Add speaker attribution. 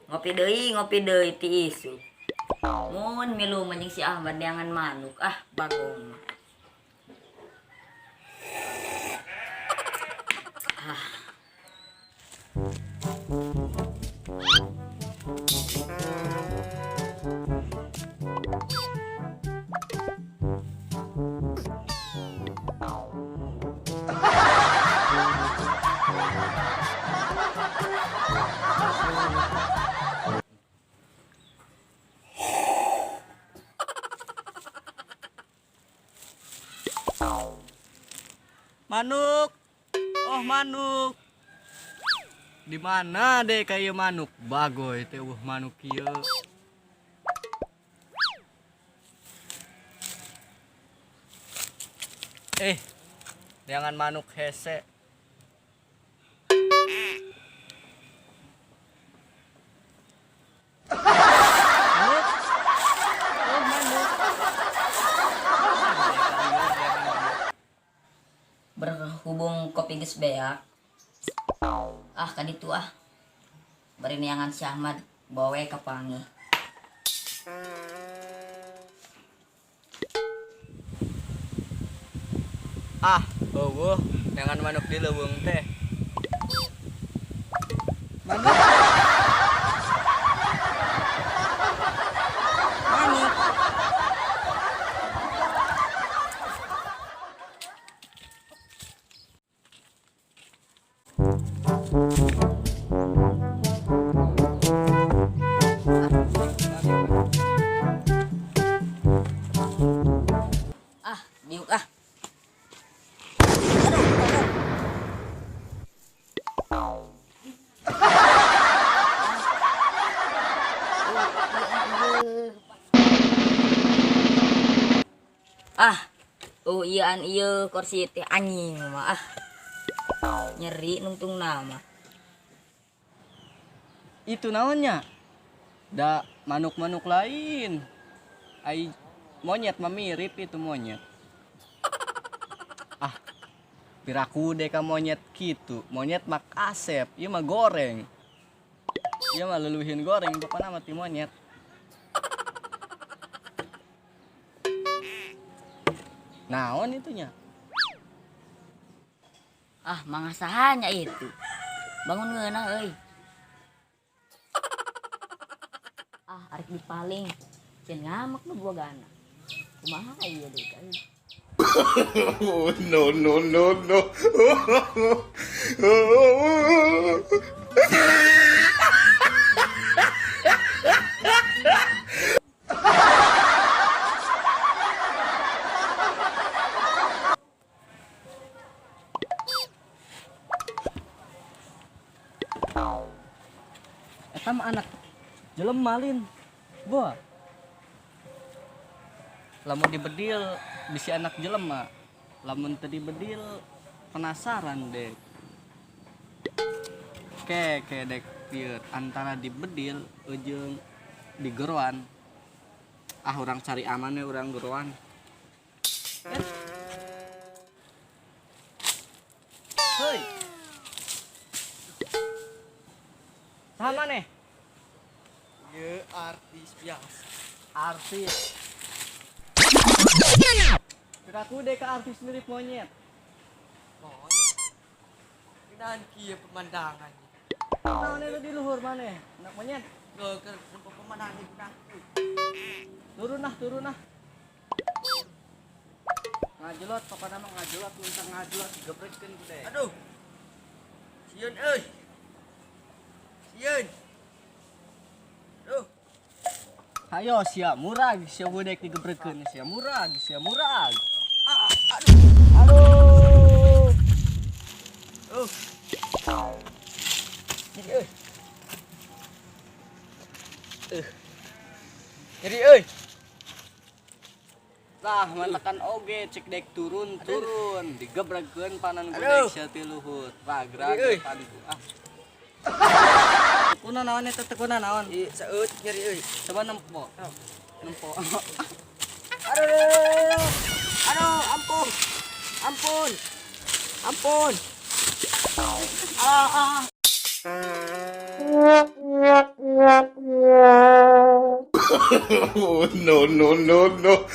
Speaker 1: Ngopi deui ti isu. Mun milu manjing si Ahmad neangan manuk bagong.
Speaker 2: Manuk, oh manuk, di mana deh kayak manuk bagoy teh manuk kieu. Jangan manuk hese. Manuk, oh manuk.
Speaker 1: Berhubung kopi geus beak. Kaditu bari neangan si Ahmad bawa ka pangi.
Speaker 2: Eueuh, jangan manuk di leuweung teh. Manuk. Manuk.
Speaker 1: Diuk ieu kursi teh anjing mah nyeri nungtung nama.
Speaker 2: Itu naonnya? Da manuk-manuk lain. Ai monyet mah mirip itu monyet. Piraku deh ka monyet gitu. Monyet mak asep, ieu mah goreng. Ieu mah leuweuhin goreng pokona mah ti monyet. Naon itunya?
Speaker 1: Mangasahanya itu. Bangun ngeunah euy. Arek dipaling. Ceun ngamak nu buagana. Kumaha ieu deui ka euy.
Speaker 3: No, no, no, no.
Speaker 2: Eta mah anak jelema lin. Boa. Lamun dibedil bisi anak jelema. Lamun teu dibedil penasaran dek. Ke dek pieur antara dibedil jeung digeroan. Urang cari aman we urang geroan. Heuy. Saha maneh?
Speaker 4: Ieu artis biasa.
Speaker 2: Artis. Kiraku deh ke artis mirip monyet.
Speaker 4: Monyet. Pinahan kieu pemandangan.
Speaker 2: Naon itu di luhur maneh? Anak monyet.
Speaker 4: Keur pemandangan di gunung.
Speaker 2: Turun nah. Ngajulot, pokona mah ngajulot, luntang ngajulot digebrekeun ku deh.
Speaker 4: Aduh. Sieun euy. Sieun. Aduh.
Speaker 2: Hayo sia murag, sia budek digebrekeun sia murag. Aduh.
Speaker 4: Jadi euy. Jadi euy.
Speaker 2: Lah mantekan oge cek dek turun digebrekeun panan ku
Speaker 4: Aduh.
Speaker 2: dek sia ti luhur. Ragrag
Speaker 4: Euy.
Speaker 2: panku. Tekuna naon eta tekuna naon?
Speaker 4: Saeut nyeri euy.
Speaker 2: Coba nempo. Nempo.
Speaker 4: Aduh, ampun.
Speaker 3: no, no, no, no.